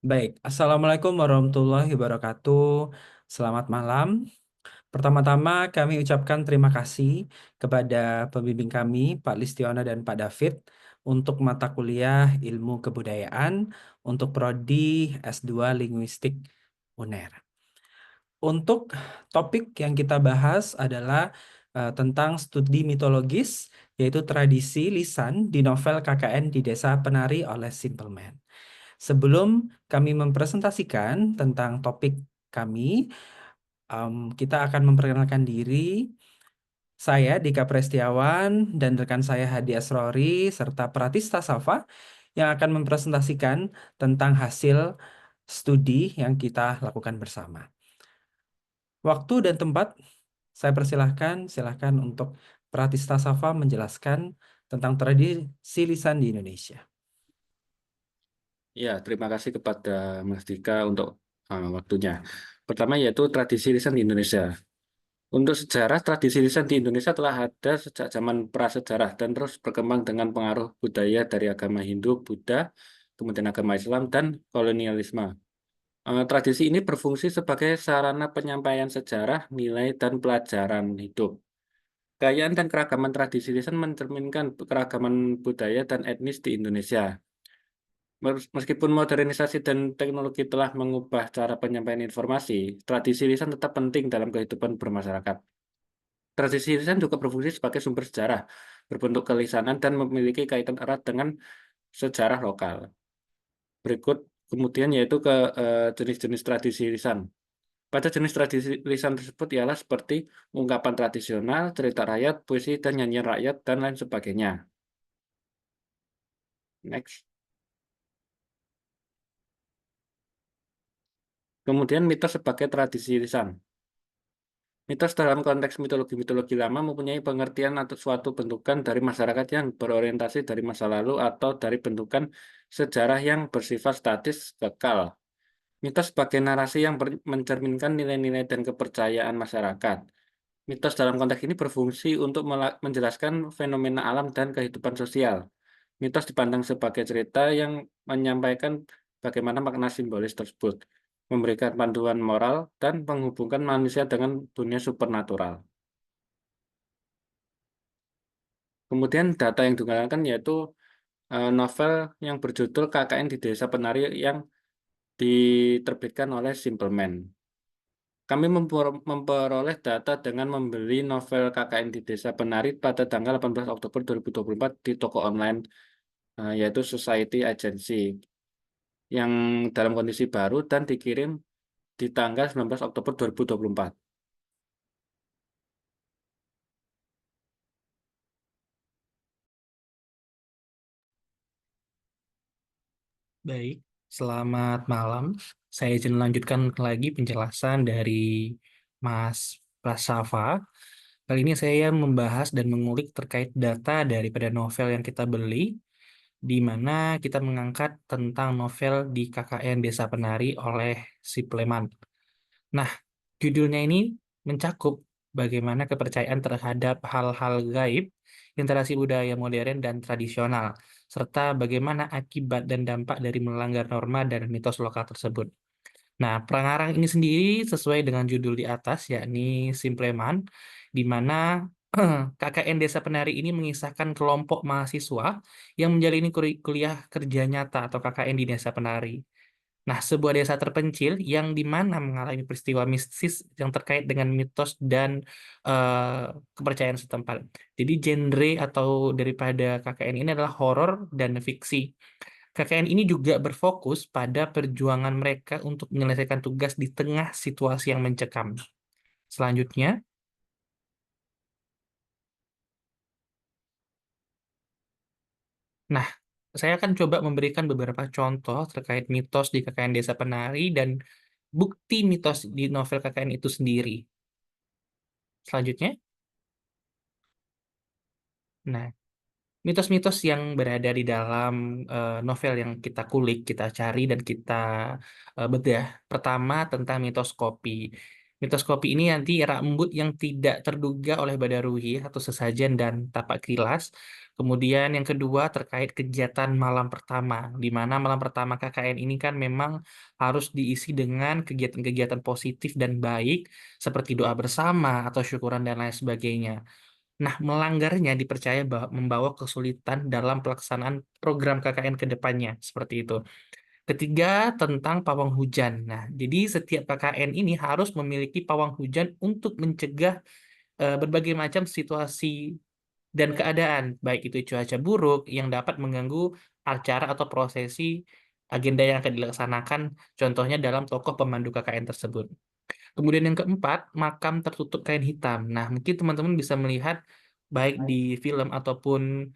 Baik, Assalamualaikum warahmatullahi wabarakatuh. Selamat malam. Pertama-tama kami ucapkan terima kasih kepada pembimbing kami, Pak Listiono dan Pak David, untuk mata kuliah Ilmu Kebudayaan untuk Prodi S2 Linguistik UNER. Untuk topik yang kita bahas adalah tentang studi mitologis, yaitu tradisi lisan di novel KKN di Desa Penari oleh Simple Man. Sebelum kami mempresentasikan tentang topik kami, kita akan memperkenalkan diri. Saya Dika Prestiawan dan rekan saya Hadi Asrori serta Pratista Safa yang akan mempresentasikan tentang hasil studi yang kita lakukan bersama. Waktu dan tempat saya silahkan untuk Pratista Safa menjelaskan tentang tradisi lisan di Indonesia. Ya, terima kasih kepada Mas Dika untuk waktunya. Pertama yaitu tradisi lisan di Indonesia. Untuk sejarah, tradisi lisan di Indonesia telah ada sejak zaman prasejarah dan terus berkembang dengan pengaruh budaya dari agama Hindu, Buddha, kemudian agama Islam, dan kolonialisme. Tradisi ini berfungsi sebagai sarana penyampaian sejarah, nilai, dan pelajaran hidup. Kekayaan dan keragaman tradisi lisan mencerminkan keragaman budaya dan etnis di Indonesia. Meskipun modernisasi dan teknologi telah mengubah cara penyampaian informasi, tradisi lisan tetap penting dalam kehidupan bermasyarakat. Tradisi lisan juga berfungsi sebagai sumber sejarah, berbentuk kelisanan dan memiliki kaitan erat dengan sejarah lokal. Berikut kemudian yaitu ke jenis-jenis tradisi lisan. Pada jenis tradisi lisan tersebut ialah seperti ungkapan tradisional, cerita rakyat, puisi, dan nyanyian rakyat, dan lain sebagainya. Next. Kemudian mitos sebagai tradisi lisan. Mitos dalam konteks mitologi-mitologi lama mempunyai pengertian atau suatu bentukan dari masyarakat yang berorientasi dari masa lalu atau dari bentukan sejarah yang bersifat statis kekal. Mitos sebagai narasi yang mencerminkan nilai-nilai dan kepercayaan masyarakat. Mitos dalam konteks ini berfungsi untuk menjelaskan fenomena alam dan kehidupan sosial. Mitos dipandang sebagai cerita yang menyampaikan bagaimana makna simbolis tersebut, memberikan panduan moral, dan menghubungkan manusia dengan dunia supernatural. Kemudian data yang digunakan yaitu novel yang berjudul KKN di Desa Penari yang diterbitkan oleh Simple Man. Kami memperoleh data dengan membeli novel KKN di Desa Penari pada tanggal 18 Oktober 2024 di toko online yaitu Society Agency yang dalam kondisi baru dan dikirim di tanggal 19 Oktober 2024. Baik, selamat malam. Saya izin melanjutkan lagi penjelasan dari Mas Prasafa. Kali ini saya membahas dan mengulik terkait data daripada novel yang kita beli, di mana kita mengangkat tentang novel di KKN Desa Penari oleh si Pleman. Nah, judulnya ini mencakup bagaimana kepercayaan terhadap hal-hal gaib, interaksi budaya modern dan tradisional, serta bagaimana akibat dan dampak dari melanggar norma dan mitos lokal tersebut. Nah, pengarang ini sendiri sesuai dengan judul di atas, yakni Simpleman, di mana KKN Desa Penari ini mengisahkan kelompok mahasiswa yang menjalani kuliah kerja nyata atau KKN di Desa Penari. Nah, sebuah desa terpencil yang di mana mengalami peristiwa mistis yang terkait dengan mitos dan kepercayaan setempat. Jadi genre atau daripada KKN ini adalah horor dan fiksi. KKN ini juga berfokus pada perjuangan mereka untuk menyelesaikan tugas di tengah situasi yang mencekam. Selanjutnya, nah, saya akan coba memberikan beberapa contoh terkait mitos di KKN Desa Penari dan bukti mitos di novel KKN itu sendiri. Selanjutnya, nah, mitos-mitos yang berada di dalam novel yang kita kulik, kita cari, dan kita bedah. Pertama, tentang mitos kopi. Mitos kopi ini nanti rambut yang tidak terduga oleh Badaruhi atau sesajen dan tapak kilas Kemudian yang kedua terkait kegiatan malam pertama, di mana malam pertama KKN ini kan memang harus diisi dengan kegiatan-kegiatan positif dan baik seperti doa bersama atau syukuran dan lain sebagainya. Nah, melanggarnya dipercaya membawa kesulitan dalam pelaksanaan program KKN ke depannya, seperti itu. Ketiga, tentang pawang hujan. Nah, jadi setiap KKN ini harus memiliki pawang hujan untuk mencegah berbagai macam situasi dan keadaan, baik itu cuaca buruk yang dapat mengganggu acara atau prosesi agenda yang akan dilaksanakan, contohnya dalam tokoh pemandu KKN tersebut. Kemudian yang keempat, makam tertutup kain hitam. Nah, mungkin teman-teman bisa melihat baik di film ataupun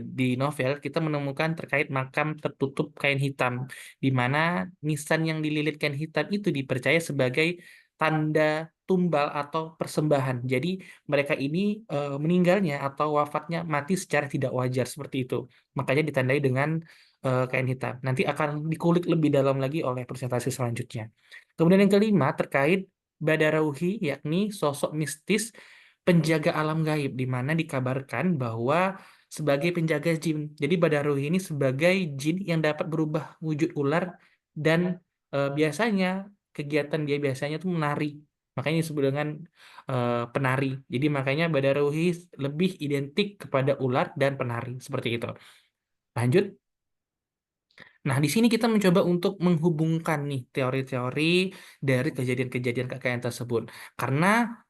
di novel, kita menemukan terkait makam tertutup kain hitam, di mana nisan yang dililit kain hitam itu dipercaya sebagai tanda tumbal atau persembahan. Jadi mereka ini meninggalnya atau wafatnya mati secara tidak wajar seperti itu. Makanya ditandai dengan kain hitam. Nanti akan dikulik lebih dalam lagi oleh presentasi selanjutnya. Kemudian yang kelima terkait Badarauhi, yakni sosok mistis penjaga alam gaib, di mana dikabarkan bahwa sebagai penjaga jin. Jadi Badarauhi ini sebagai jin yang dapat berubah wujud ular dan biasanya kegiatan dia biasanya itu menari. Makanya disebut dengan penari. Jadi makanya Badarauhi lebih identik kepada ular dan penari seperti itu. Lanjut. Nah, di sini kita mencoba untuk menghubungkan nih teori-teori dari kejadian-kejadian KKN tersebut. Karena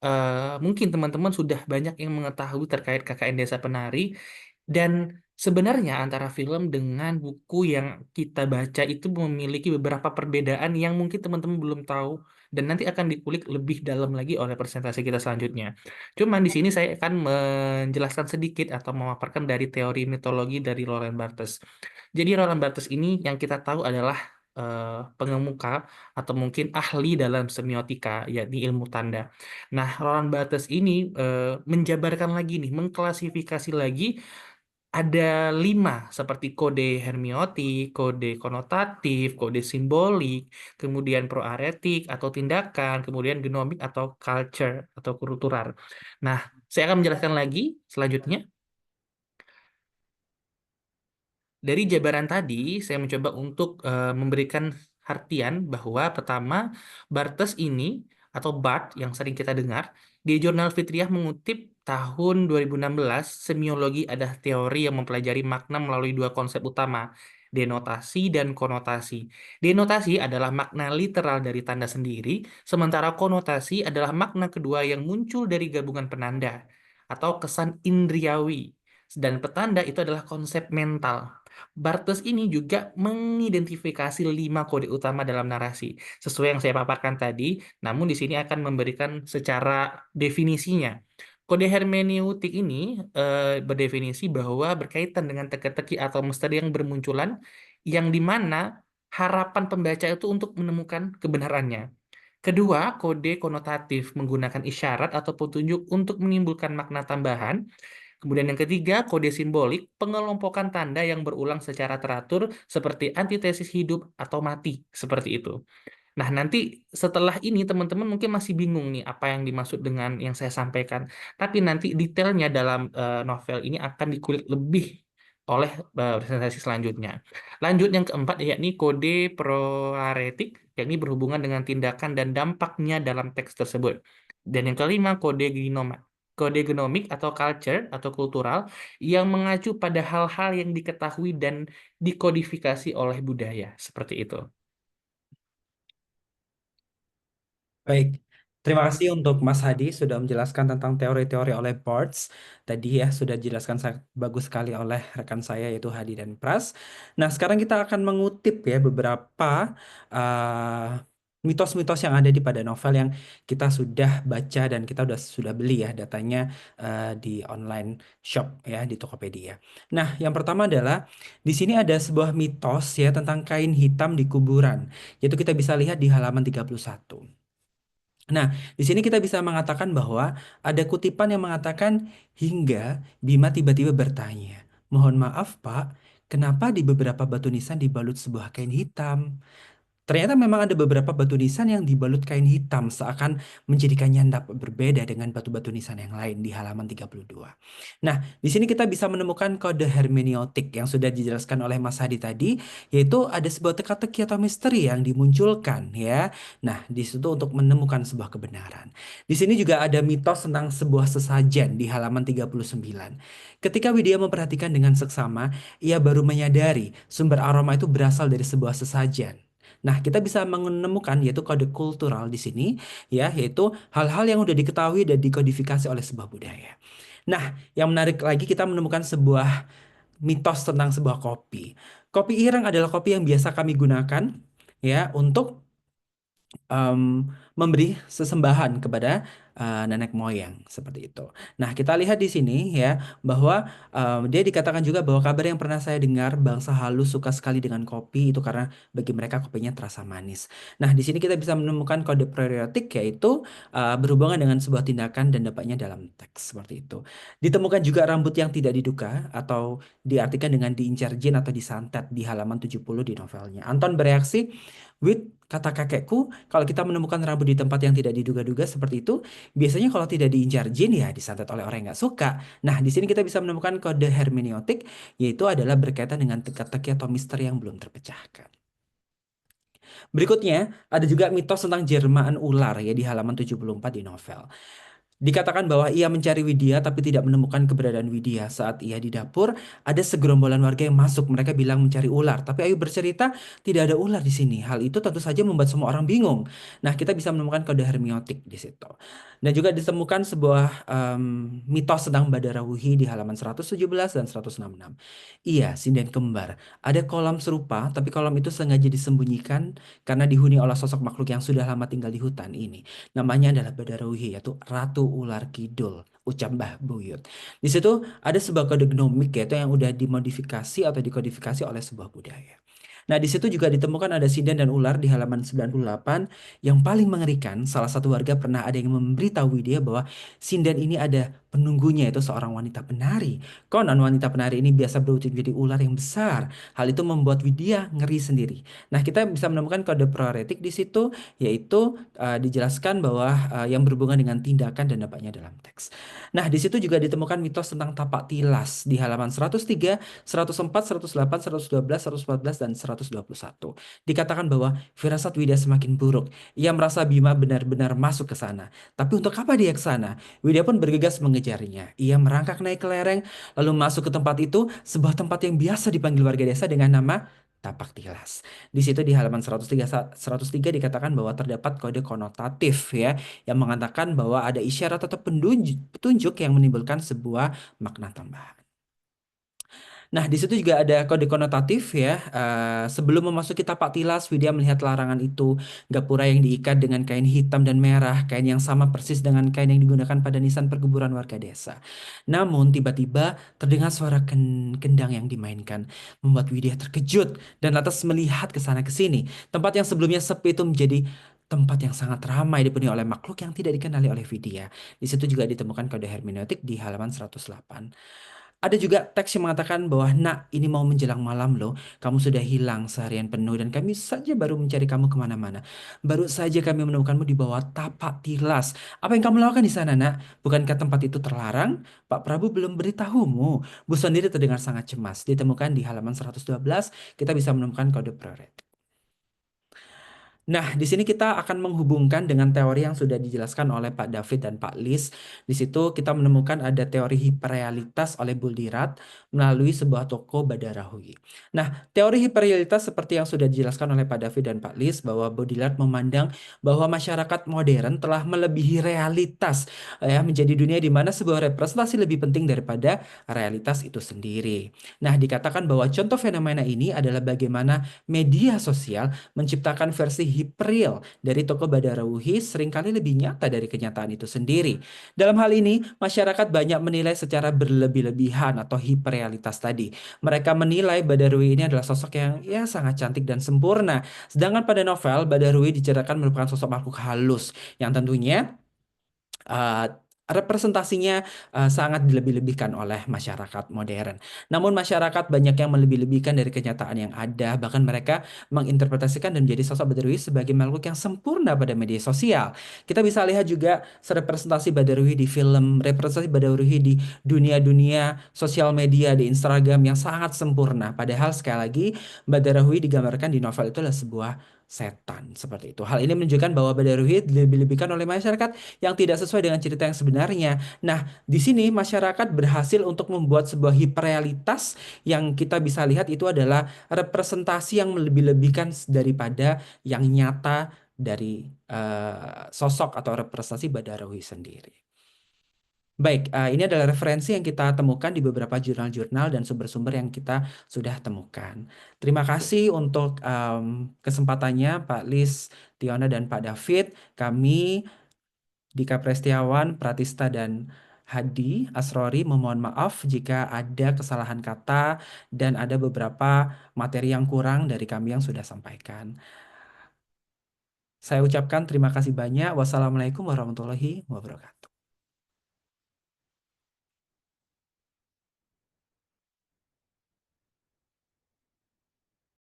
mungkin teman-teman sudah banyak yang mengetahui terkait KKN Desa Penari, dan sebenarnya antara film dengan buku yang kita baca itu memiliki beberapa perbedaan yang mungkin teman-teman belum tahu, dan nanti akan dikulik lebih dalam lagi oleh presentasi kita selanjutnya. Cuman di sini saya akan menjelaskan sedikit atau memaparkan dari teori mitologi dari Roland Barthes. Jadi Roland Barthes ini yang kita tahu adalah pengemuka atau mungkin ahli dalam semiotika, yakni ilmu tanda. Nah, Roland Barthes ini menjabarkan lagi nih, mengklasifikasi lagi ada 5 seperti kode hermeneutik, kode konotatif, kode simbolik, kemudian proaretik atau tindakan, kemudian genomik atau culture atau kultural. Nah, saya akan menjelaskan lagi selanjutnya. Dari jabaran tadi, saya mencoba untuk memberikan artian bahwa pertama, Bartes ini atau Bart yang sering kita dengar, di Jurnal Fitriah mengutip tahun 2016, semiologi adalah teori yang mempelajari makna melalui 2 konsep utama, denotasi dan konotasi. Denotasi adalah makna literal dari tanda sendiri, sementara konotasi adalah makna kedua yang muncul dari gabungan penanda atau kesan indriawi. Dan petanda itu adalah konsep mental. Bartes ini juga mengidentifikasi 5 kode utama dalam narasi, sesuai yang saya paparkan tadi, namun di sini akan memberikan secara definisinya. Kode hermeneutik ini berdefinisi bahwa berkaitan dengan teka-teki atau misteri yang bermunculan, yang dimana harapan pembaca itu untuk menemukan kebenarannya. Kedua, kode konotatif menggunakan isyarat atau petunjuk untuk menimbulkan makna tambahan. Kemudian yang ketiga, kode simbolik, pengelompokan tanda yang berulang secara teratur seperti antitesis hidup atau mati, seperti itu. Nah, nanti setelah ini teman-teman mungkin masih bingung nih apa yang dimaksud dengan yang saya sampaikan. Tapi nanti detailnya dalam novel ini akan dikulik lebih oleh presentasi selanjutnya. Lanjut yang keempat, yakni kode proaretik, yakni berhubungan dengan tindakan dan dampaknya dalam teks tersebut. Dan yang kelima, kode genoma. Kode genomik atau culture atau kultural yang mengacu pada hal-hal yang diketahui dan dikodifikasi oleh budaya. Seperti itu. Baik, terima kasih untuk Mas Hadi sudah menjelaskan tentang teori-teori oleh Barthes. Tadi ya sudah dijelaskan sangat bagus sekali oleh rekan saya yaitu Hadi dan Pras. Nah, sekarang kita akan mengutip ya beberapa mitos-mitos yang ada di pada novel yang kita sudah baca dan kita sudah beli ya datanya di online shop ya di Tokopedia. Nah, yang pertama adalah di sini ada sebuah mitos ya tentang kain hitam di kuburan. Yaitu kita bisa lihat di halaman 31. Nah, di sini kita bisa mengatakan bahwa ada kutipan yang mengatakan hingga Bima tiba-tiba bertanya, "Mohon maaf, Pak, kenapa di beberapa batu nisan dibalut sebuah kain hitam?" Ternyata memang ada beberapa batu nisan yang dibalut kain hitam seakan menjadikannya dapat berbeda dengan batu-batu nisan yang lain di halaman 32. Nah, di sini kita bisa menemukan kode hermeneutik yang sudah dijelaskan oleh Mas Hadi tadi, yaitu ada sebuah teka-teki atau misteri yang dimunculkan ya. Nah, di situ untuk menemukan sebuah kebenaran. Di sini juga ada mitos tentang sebuah sesajen di halaman 39. Ketika Widya memperhatikan dengan seksama, ia baru menyadari sumber aroma itu berasal dari sebuah sesajen. Nah, kita bisa menemukan yaitu kode kultural di sini ya, yaitu hal-hal yang sudah diketahui dan dikodifikasi oleh sebuah budaya. Nah, yang menarik lagi kita menemukan sebuah mitos tentang sebuah kopi. Kopi ireng adalah kopi yang biasa kami gunakan ya untuk memberi sesembahan kepada nenek moyang seperti itu. Nah, kita lihat di sini ya bahwa dia dikatakan juga bahwa kabar yang pernah saya dengar bangsa halus suka sekali dengan kopi itu karena bagi mereka kopinya terasa manis. Nah, di sini kita bisa menemukan kode periodik yaitu berhubungan dengan sebuah tindakan dan dampaknya dalam teks seperti itu. Ditemukan juga rambut yang tidak diduga atau diartikan dengan diincar jin atau disantet di halaman 70 di novelnya. Anton bereaksi, "Wit, kata kakekku, kalau kita menemukan rambut di tempat yang tidak diduga-duga seperti itu, biasanya kalau tidak diincar jin ya disantet oleh orang yang nggak suka." Nah, di sini kita bisa menemukan kode hermeneutik, yaitu adalah berkaitan dengan teka-teki atau misteri yang belum terpecahkan. Berikutnya, ada juga mitos tentang jelmaan ular ya di halaman 74 di novel. Dikatakan bahwa ia mencari Widya tapi tidak menemukan keberadaan Widya. Saat ia di dapur, ada segerombolan warga yang masuk. Mereka bilang mencari ular, tapi Ayu bercerita tidak ada ular di sini. Hal itu tentu saja membuat semua orang bingung. Nah, kita bisa menemukan kode hermeneutik di situ. Dan juga ditemukan sebuah mitos tentang Badarawuhi di halaman 117 dan 166. Iya, sinden kembar. Ada kolam serupa, tapi kolam itu sengaja disembunyikan karena dihuni oleh sosok makhluk yang sudah lama tinggal di hutan ini. Namanya adalah Badarawuhi, yaitu Ratu Ular Kidul, ucap Mbah Buyut. Di situ ada sebuah kode gnomik yaitu yang udah dimodifikasi atau dikodifikasi oleh sebuah budaya. Nah, di situ juga ditemukan ada sinden dan ular di halaman 98. Yang paling mengerikan, salah satu warga pernah ada yang memberitahu dia bahwa sinden ini ada penunggunya, yaitu seorang wanita penari. Konon wanita penari ini biasa berwujud menjadi ular yang besar. Hal itu membuat Widya ngeri sendiri. Nah, kita bisa menemukan kode proeretik di situ, yaitu dijelaskan bahwa yang berhubungan dengan tindakan dan dampaknya dalam teks. Nah, di situ juga ditemukan mitos tentang tapak tilas di halaman 103, 104, 108, 112, 114, dan 121. Dikatakan bahwa firasat Widya semakin buruk. Ia merasa Bima benar-benar masuk ke sana. Tapi untuk apa dia ke sana? Widya pun bergegas mengejarnya. Ia merangkak naik ke lereng, lalu masuk ke tempat itu, sebuah tempat yang biasa dipanggil warga desa dengan nama tapak tilas. Di situ di halaman 103 dikatakan bahwa terdapat kode konotatif ya yang mengatakan bahwa ada isyarat atau petunjuk yang menimbulkan sebuah makna tambahan. Nah, di situ juga ada kode konotatif ya. Sebelum memasuki tapak tilas, Widya melihat larangan itu, gapura yang diikat dengan kain hitam dan merah, kain yang sama persis dengan kain yang digunakan pada nisan perkuburan warga desa. Namun, tiba-tiba terdengar suara kendang yang dimainkan, membuat Widya terkejut dan lantas melihat ke sana ke sini. Tempat yang sebelumnya sepi itu menjadi tempat yang sangat ramai dipenuhi oleh makhluk yang tidak dikenali oleh Widya. Di situ juga ditemukan kode hermeneutik di halaman 108. Ada juga teks yang mengatakan bahwa, "Nak, ini mau menjelang malam loh. Kamu sudah hilang seharian penuh dan kami saja baru mencari kamu kemana-mana. Baru saja kami menemukanmu di bawah tapak tilas. Apa yang kamu lakukan di sana, Nak? Bukankah tempat itu terlarang? Pak Prabu belum beritahumu." Bu sendiri terdengar sangat cemas. Ditemukan di halaman 112, kita bisa menemukan kode proret. Nah, di sini kita akan menghubungkan dengan teori yang sudah dijelaskan oleh Pak David dan Pak Lis. Di situ kita menemukan ada teori hiperrealitas oleh Buldirat melalui sebuah toko Badarahui. Nah, teori hiperrealitas seperti yang sudah dijelaskan oleh Pak David dan Pak Lis bahwa Buldirat memandang bahwa masyarakat modern telah melebihi realitas ya menjadi dunia di mana sebuah representasi lebih penting daripada realitas itu sendiri. Nah, dikatakan bahwa contoh fenomena ini adalah bagaimana media sosial menciptakan versi hiperreal dari toko Badarawuhi seringkali lebih nyata dari kenyataan itu sendiri. Dalam hal ini, masyarakat banyak menilai secara berlebih-lebihan atau hiperrealitas tadi. Mereka menilai Badarawuhi ini adalah sosok yang ya sangat cantik dan sempurna. Sedangkan pada novel, Badarawuhi diceritakan merupakan sosok makhluk halus yang tentunya uh, representasinya sangat dilebih-lebihkan oleh masyarakat modern. Namun masyarakat banyak yang melebih-lebihkan dari kenyataan yang ada, bahkan mereka menginterpretasikan dan menjadi sosok Badarwi sebagai makhluk yang sempurna pada media sosial. Kita bisa lihat juga representasi Badarwi di film, representasi Badarwi di dunia-dunia sosial media, di Instagram yang sangat sempurna. Padahal sekali lagi Badarwi digambarkan di novel itu adalah sebuah setan seperti itu. Hal ini menunjukkan bahwa Badarwi dilebih-lebihkan oleh masyarakat yang tidak sesuai dengan cerita yang sebenarnya. Nah, di sini masyarakat berhasil untuk membuat sebuah hiperrealitas yang kita bisa lihat itu adalah representasi yang melebih-lebihkan daripada yang nyata dari sosok atau representasi Badarwi sendiri. Baik, ini adalah referensi yang kita temukan di beberapa jurnal-jurnal dan sumber-sumber yang kita sudah temukan. Terima kasih untuk kesempatannya Pak Lis, Tiona, dan Pak David. Kami Dika Prestiawan, Pratista, dan Hadi Asrori memohon maaf jika ada kesalahan kata dan ada beberapa materi yang kurang dari kami yang sudah sampaikan. Saya ucapkan terima kasih banyak. Wassalamualaikum warahmatullahi wabarakatuh.